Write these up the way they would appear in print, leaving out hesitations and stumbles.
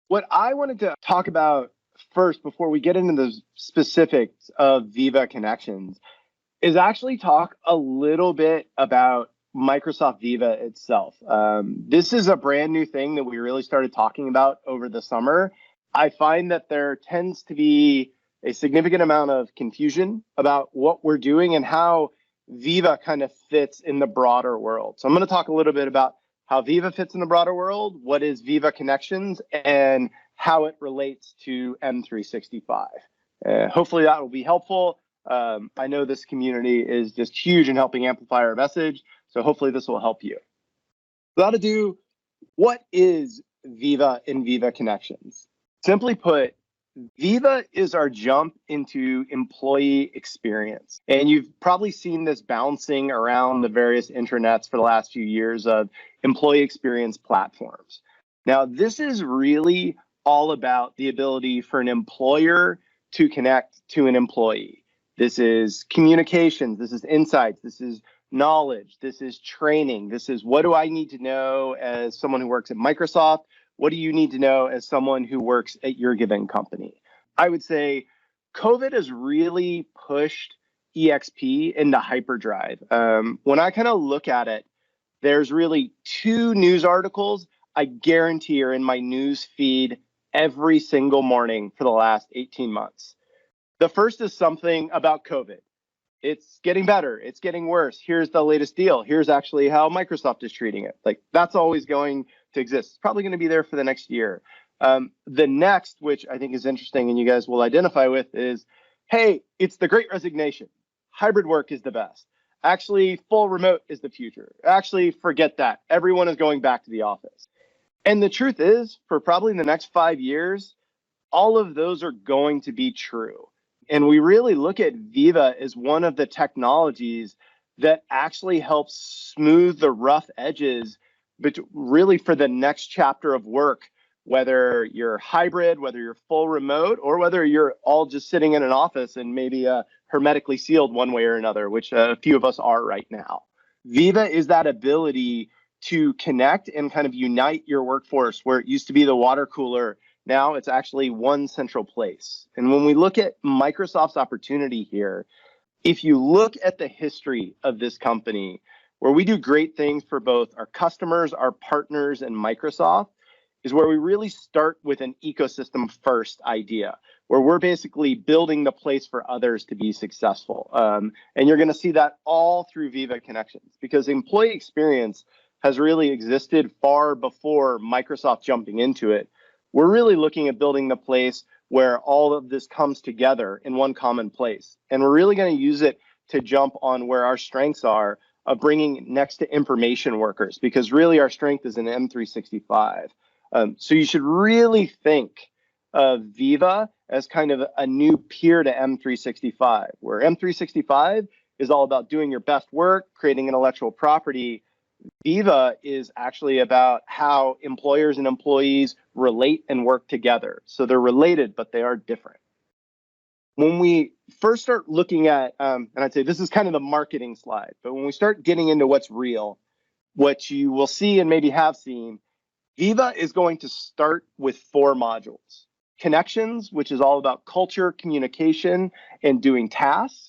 What I wanted to talk about first, before we get into the specifics of Viva Connections, is actually talk a little bit about Microsoft Viva itself. This is a brand new thing that we really started talking about over the summer. I find that there tends to be a significant amount of confusion about what we're doing and how Viva kind of fits in the broader world. So I'm going to talk a little bit about how Viva fits in the broader world, what is Viva Connections, and how it relates to M365. Hopefully that will be helpful. I know this community is just huge in helping amplify our message, so hopefully this will help you. Without ado, what is Viva and Viva Connections? Simply put, Viva is our jump into employee experience. And you've probably seen this bouncing around the various intranets for the last few years of employee experience platforms. Now, this is really all about the ability for an employer to connect to an employee. This is communications, this is insights, this is knowledge, this is training, this is what do I need to know as someone who works at Microsoft? What do you need to know as someone who works at your given company? I would say COVID has really pushed EXP into hyperdrive. When I kind of look at it, there's really two news articles I guarantee are in my news feed every single morning for the last 18 months. The first is something about COVID. It's getting better. It's getting worse. Here's the latest deal. Here's actually how Microsoft is treating it. Like, that's always going to exist. It's probably going to be there for the next year. The next, which I think is interesting and you guys will identify with, is, hey, it's the great resignation. Hybrid work is the best. Actually, full remote is the future. Actually, forget that. Everyone is going back to the office. And the truth is, for probably the next 5 years, all of those are going to be true. And we really look at Viva as one of the technologies that actually helps smooth the rough edges, but really for the next chapter of work, whether you're hybrid, whether you're full remote, or whether you're all just sitting in an office and maybe hermetically sealed one way or another, which a few of us are right now. Viva is that ability to connect and kind of unite your workforce where it used to be the water cooler. Now it's actually one central place. And when we look at Microsoft's opportunity here, if you look at the history of this company, where we do great things for both our customers, our partners, and Microsoft, is where we really start with an ecosystem first idea, where we're basically building the place for others to be successful. And you're going to see that all through Viva Connections, because employee experience has really existed far before Microsoft jumping into it. We're really looking at building the place where all of this comes together in one common place. And we're really going to use it to jump on where our strengths are of bringing next to information workers, because really our strength is in M365. So you should really think of Viva as kind of a new peer to M365, where M365 is all about doing your best work, creating intellectual property. Viva is actually about how employers and employees relate and work together. So they're related, but they are different. When we first start looking at, and I'd say this is kind of the marketing slide, but when we start getting into what's real, what you will see and maybe have seen, Viva is going to start with 4 modules. Connections, which is all about culture, communication, and doing tasks.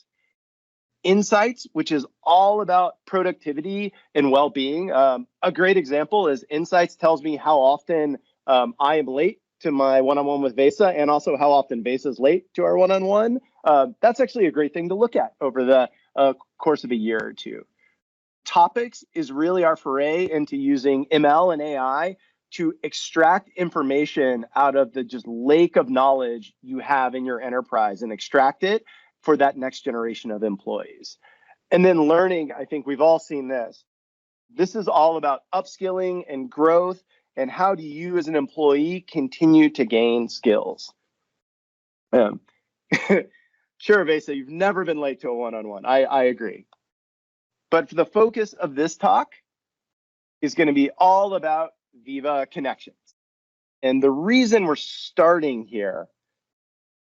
Insights, which is all about productivity and well-being. A great example is Insights tells me how often I am late to my one-on-one with Vesa, and also how often Vesa is late to our one-on-one. That's actually a great thing to look at over the course of a year or two. Topics is really our foray into using ML and AI to extract information out of the just lake of knowledge you have in your enterprise and extract it for that next generation of employees. And then learning, I think we've all seen this. This is all about upskilling and growth, and how do you as an employee continue to gain skills? Sure, Vesa, you've never been late to a one-on-one. I agree. But the focus of this talk is going to be all about Viva Connections. And the reason we're starting here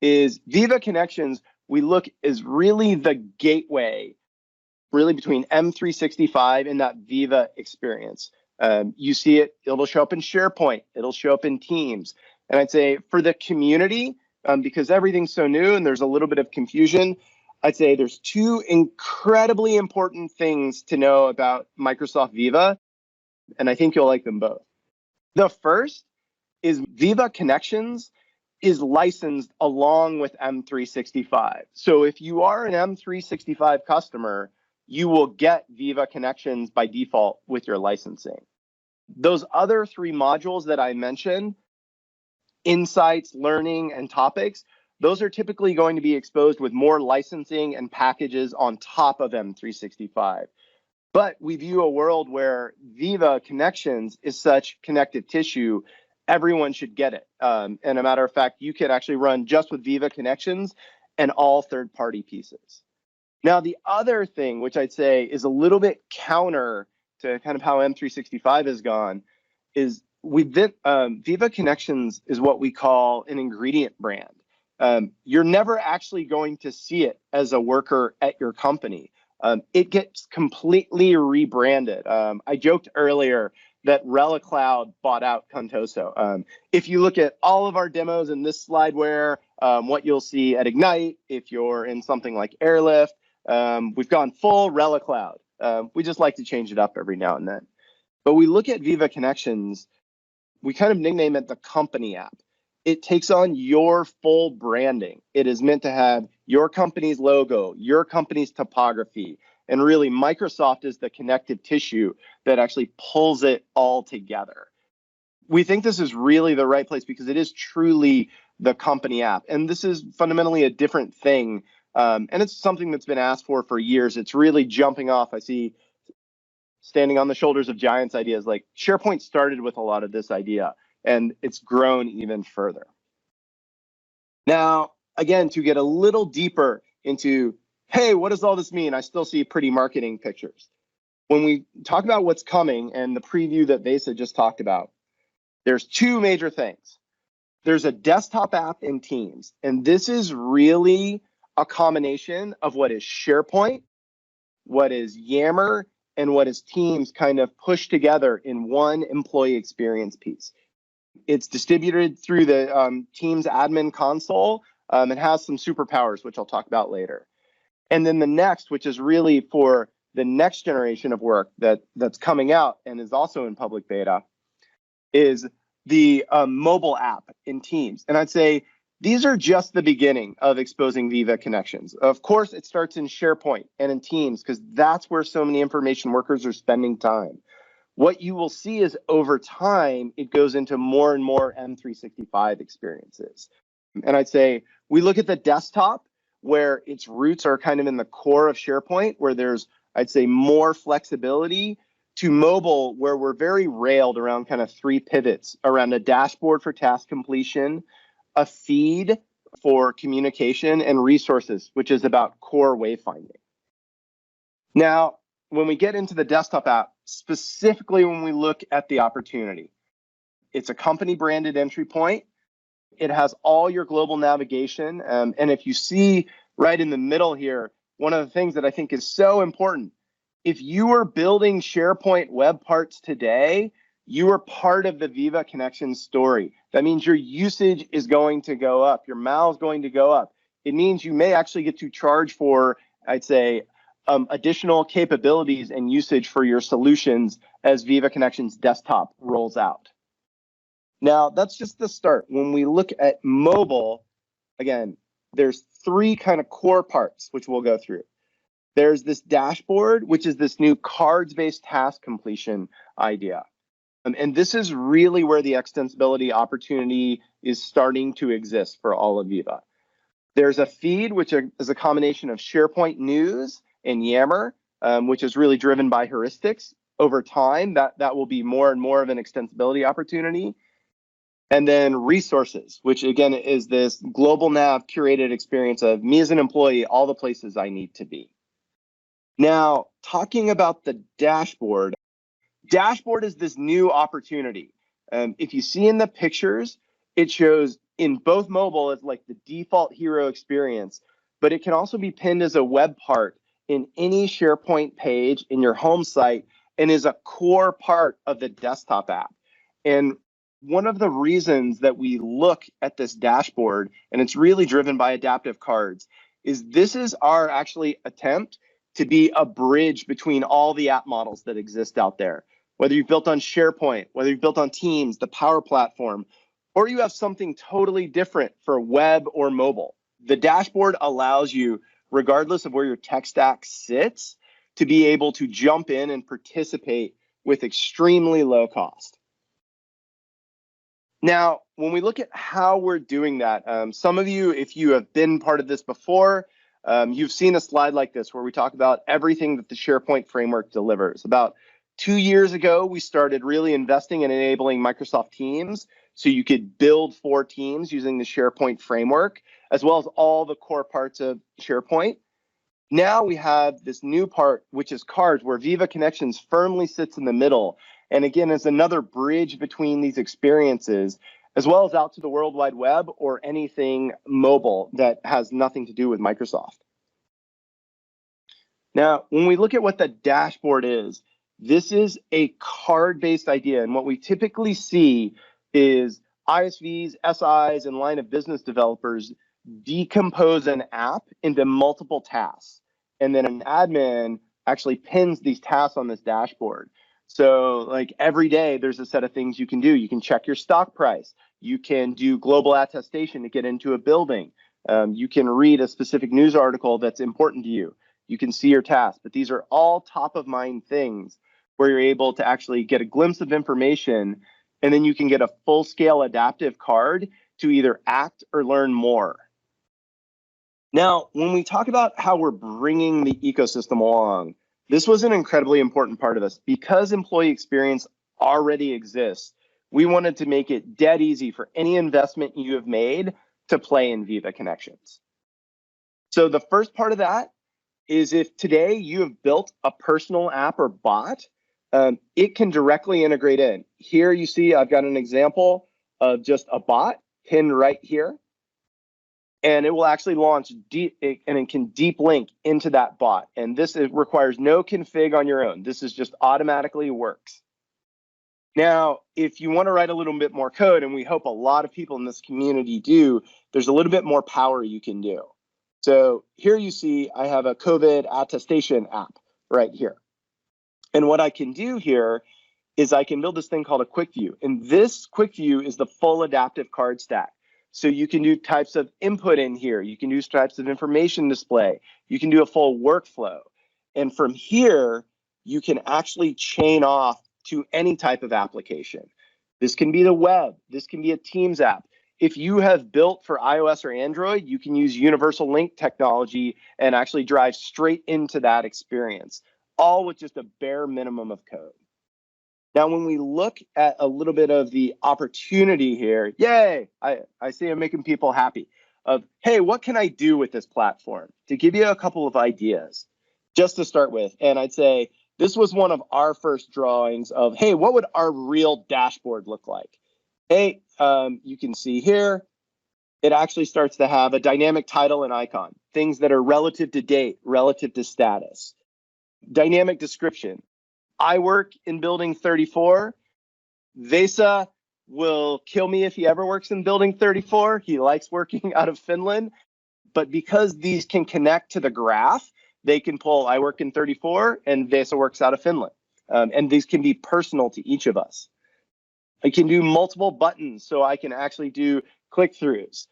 is Viva Connections, we look is really the gateway, really between M365 and that Viva experience. You see it, it'll show up in SharePoint, it'll show up in Teams. And I'd say for the community, because everything's so new and there's a little bit of confusion, I'd say there's two incredibly important things to know about Microsoft Viva, and I think you'll like them both. The first is Viva Connections is licensed along with M365. So if you are an M365 customer, you will get Viva Connections by default with your licensing. Those other three modules that I mentioned, insights, learning, and topics, those are typically going to be exposed with more licensing and packages on top of M365. But we view a world where Viva Connections is such connective tissue, everyone should get it. And a matter of fact, you could actually run just with Viva Connections and all third-party pieces. Now, the other thing, which I'd say is a little bit counter to kind of how M365 has gone, is Viva Connections is what we call an ingredient brand. You're never actually going to see it as a worker at your company. It gets completely rebranded. I joked earlier that Relic Cloud bought out Contoso. If you look at all of our demos in this slideware, what you'll see at Ignite, if you're in something like Airlift, we've gone full Relic Cloud. We just like to change it up every now and then. But we look at Viva Connections, we kind of nickname it the company app. It takes on your full branding. It is meant to have your company's logo, your company's topography, and really Microsoft is the connective tissue that actually pulls it all together. We think this is really the right place because it is truly the company app. And this is fundamentally a different thing. And it's something that's been asked for years. It's really jumping off. I see standing on the shoulders of giants ideas. Like SharePoint started with a lot of this idea, and it's grown even further. Now, again, to get a little deeper into, hey, what does all this mean? I still see pretty marketing pictures. When we talk about what's coming and the preview that Vesa just talked about, there's two major things. There's a desktop app in Teams, and this is really a combination of what is SharePoint, what is Yammer, and what is Teams kind of pushed together in one employee experience piece. It's distributed through the Teams admin console. It has some superpowers, which I'll talk about later. And then the next, which is really for the next generation of work that's coming out and is also in public beta, is the mobile app in Teams. And I'd say these are just the beginning of exposing Viva Connections. Of course, it starts in SharePoint and in Teams because that's where so many information workers are spending time. What you will see is over time, it goes into more and more M365 experiences. And I'd say we look at the desktop where its roots are kind of in the core of SharePoint, where there's, I'd say, more flexibility, to mobile, where we're very railed around kind of three pivots around a dashboard for task completion, a feed for communication, and resources, which is about core wayfinding. Now, when we get into the desktop app, specifically when we look at the opportunity, it's a company branded entry point. It has all your global navigation. And if you see right in the middle here, one of the things that I think is so important, if you are building SharePoint web parts today, you are part of the Viva Connection story. That means your usage is going to go up. Your MAU is going to go up. It means you may actually get to charge for, I'd say, additional capabilities and usage for your solutions as Viva Connections desktop rolls out. Now, that's just the start. When we look at mobile, again, there's three kind of core parts, which we'll go through. There's this dashboard, which is this new cards-based task completion idea. And this is really where the extensibility opportunity is starting to exist for all of Viva. There's a feed, which is a combination of SharePoint news and Yammer, which is really driven by heuristics. Over time, that will be more and more of an extensibility opportunity. And then resources, which again is this global nav curated experience of me as an employee, all the places I need to be. Now, talking about the dashboard is this new opportunity. If you see in the pictures, it shows in both mobile as like the default hero experience, but it can also be pinned as a web part in any SharePoint page in your home site and is a core part of the desktop app. And one of the reasons that we look at this dashboard, and it's really driven by adaptive cards, is this is our actually attempt to be a bridge between all the app models that exist out there. Whether you've built on SharePoint, whether you've built on Teams, the Power Platform, or you have something totally different for web or mobile. The dashboard allows you, regardless of where your tech stack sits, to be able to jump in and participate with extremely low cost. Now, when we look at how we're doing that, some of you, if you have been part of this before, you've seen a slide like this where we talk about everything that the SharePoint framework delivers. About 2 years ago, we started really investing in enabling Microsoft Teams so you could build for Teams using the SharePoint framework, as well as all the core parts of SharePoint. Now we have this new part, which is cards, where Viva Connections firmly sits in the middle. And again, is another bridge between these experiences, as well as out to the World Wide Web or anything mobile that has nothing to do with Microsoft. Now, when we look at what the dashboard is, this is a card-based idea. And what we typically see is ISVs, SIs, and line of business developers decompose an app into multiple tasks. And then an admin actually pins these tasks on this dashboard. So like every day, there's a set of things you can do. You can check your stock price. You can do global attestation to get into a building. You can read a specific news article that's important to you. You can see your tasks. But these are all top of mind things where you're able to actually get a glimpse of information, and then you can get a full scale adaptive card to either act or learn more. Now, when we talk about how we're bringing the ecosystem along, this was an incredibly important part of this. Because employee experience already exists, we wanted to make it dead easy for any investment you have made to play in Viva Connections. So the first part of that is if today you have built a personal app or bot, it can directly integrate in. Here you see I've got an example of just a bot pinned right here. And it will actually launch deep, and it can deep link into that bot. And this requires no config on your own. This is just automatically works. Now, if you want to write a little bit more code, and we hope a lot of people in this community do, there's a little bit more power you can do. So here you see I have a COVID attestation app right here. And what I can do here is I can build this thing called a quick view. And this quick view is the full adaptive card stack. So you can do types of input in here. You can do types of information display. You can do a full workflow. And from here, you can actually chain off to any type of application. This can be the web. This can be a Teams app. If you have built for iOS or Android, you can use universal link technology and actually drive straight into that experience, all with just a bare minimum of code. Now, when we look at a little bit of the opportunity here, yay, I see I'm making people happy of, hey, what can I do with this platform? To give you a couple of ideas, just to start with, and I'd say this was one of our first drawings of, hey, what would our real dashboard look like? Hey, you can see here, it actually starts to have a dynamic title and icon, things that are relative to date, relative to status, dynamic description. I work in building 34. Vesa will kill me if he ever works in building 34. He likes working out of Finland. But because these can connect to the graph, they can pull I work in 34 and Vesa works out of Finland. And these can be personal to each of us. I can do multiple buttons, so I can actually do click-throughs.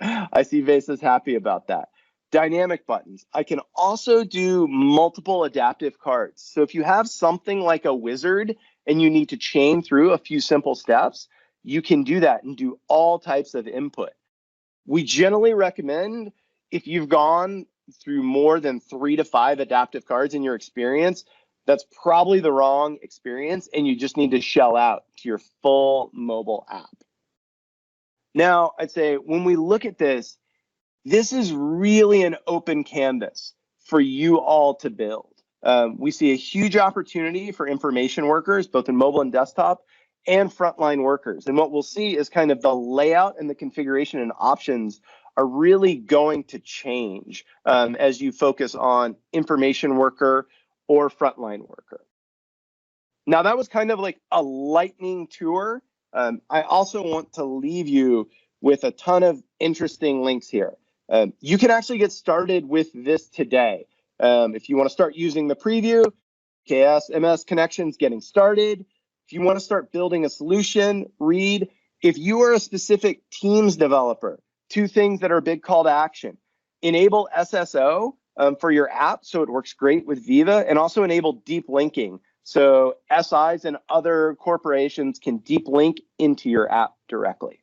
I see Vesa's happy about that. Dynamic buttons. I can also do multiple adaptive cards. So if you have something like a wizard and you need to chain through a few simple steps, you can do that and do all types of input. We generally recommend, if you've gone through more than 3 to 5 adaptive cards in your experience, that's probably the wrong experience, and you just need to shell out to your full mobile app. Now, I'd say when we look at this, this is really an open canvas for you all to build. We see a huge opportunity for information workers, both in mobile and desktop, and frontline workers. And what we'll see is kind of the layout and the configuration and options are really going to change as you focus on information worker or frontline worker. Now, that was kind of like a lightning tour. I also want to leave you with a ton of interesting links here. You can actually get started with this today. If you want to start using the preview, KS Connections getting started. If you want to start building a solution, read. If you are a specific Teams developer, 2 things that are a big call to action. Enable SSO for your app so it works great with Viva, and also enable deep linking. So SIs and other corporations can deep link into your app directly.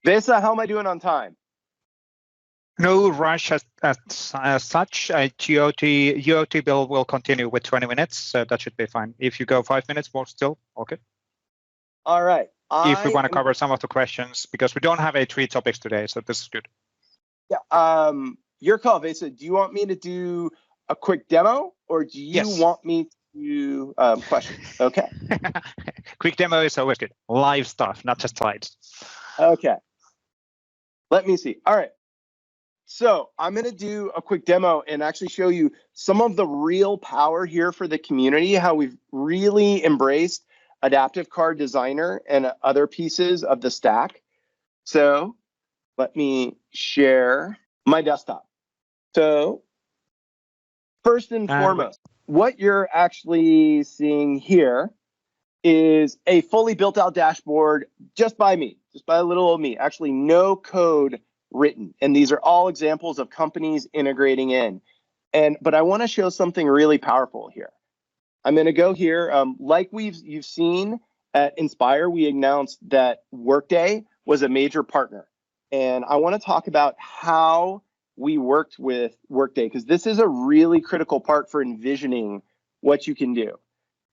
Vesa, how am I doing on time? No rush as such. UOT bill will continue with 20 minutes, so that should be fine. If you go 5 minutes more still, okay. All right. If we want to cover some of the questions, because we don't have 3 topics today, so this is good. Yeah. Your call, Vesa. Do you want me to do a quick demo, or do you want me to do questions? Okay. Quick demo is always good. Live stuff, not just slides. Okay. Let me see. All right. So I'm going to do a quick demo and actually show you some of the real power here for the community, how we've really embraced Adaptive Card Designer and other pieces of the stack. So let me share my desktop. So first and foremost, what you're actually seeing here is a fully built out dashboard just by me, just by a little old me, actually no code written. And these are all examples of companies integrating in. But I want to show something really powerful here. I'm going to go here. Like you've seen at Inspire, we announced that Workday was a major partner. And I want to talk about how we worked with Workday, because this is a really critical part for envisioning what you can do.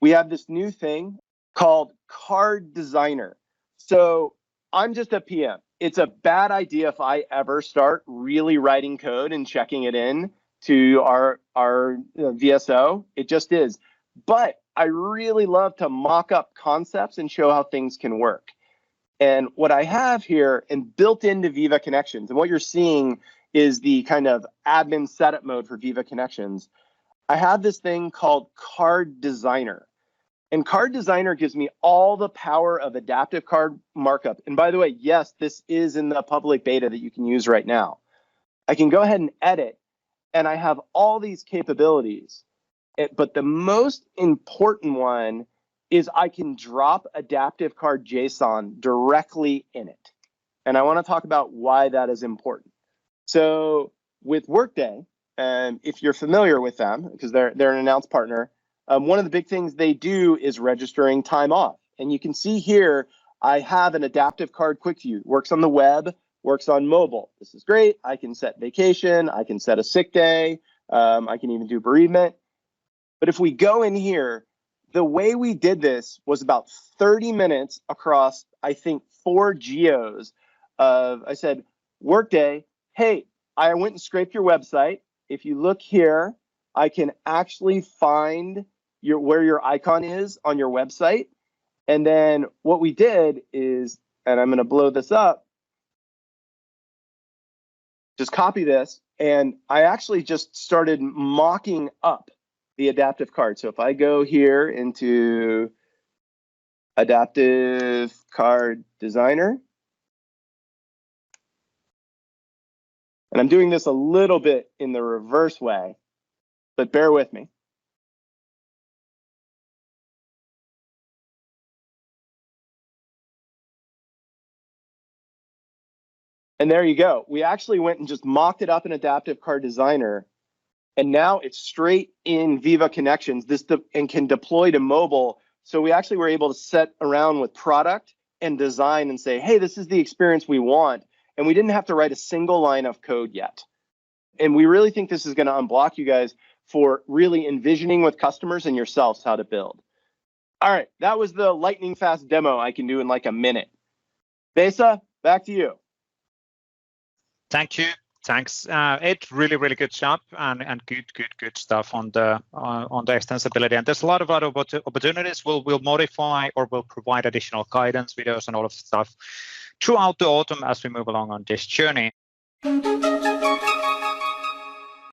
We have this new thing called Card Designer. So I'm just a PM. It's a bad idea if I ever start really writing code and checking it in to our VSO. It just is. But I really love to mock up concepts and show how things can work. And what I have here and built into Viva Connections, and what you're seeing is the kind of admin setup mode for Viva Connections. I have this thing called Card Designer. And Card Designer gives me all the power of adaptive card markup. And by the way, yes, this is in the public beta that you can use right now. I can go ahead and edit, and I have all these capabilities. But the most important one is I can drop adaptive card JSON directly in it. And I want to talk about why that is important. So with Workday, if you're familiar with them, because they're an announced partner, one of the big things they do is registering time off. And you can see here, I have an adaptive card quick view. Works on the web, works on mobile. This is great. I can set vacation. I can set a sick day. I can even do bereavement. But if we go in here, the way we did this was about 30 minutes across, I think, 4 geos of, I said, Workday, hey, I went and scraped your website. If you look here, I can actually find where your icon is on your website. And then what we did is, and I'm going to blow this up, just copy this. And I actually just started mocking up the adaptive card. So if I go here into Adaptive Card Designer, and I'm doing this a little bit in the reverse way, but bear with me. And there you go. We actually went and just mocked it up in Adaptive Card Designer. And now it's straight in Viva Connections and can deploy to mobile. So we actually were able to set around with product and design and say, hey, this is the experience we want. And we didn't have to write a single line of code yet. And we really think this is going to unblock you guys for really envisioning with customers and yourselves how to build. All right, that was the lightning fast demo I can do in like a minute. Vesa, back to you. Thank you. Thanks. It's really good job and good stuff on the extensibility. And there's a lot of other opportunities. We'll modify or we'll provide additional guidance videos and all of the stuff throughout the autumn as we move along on this journey.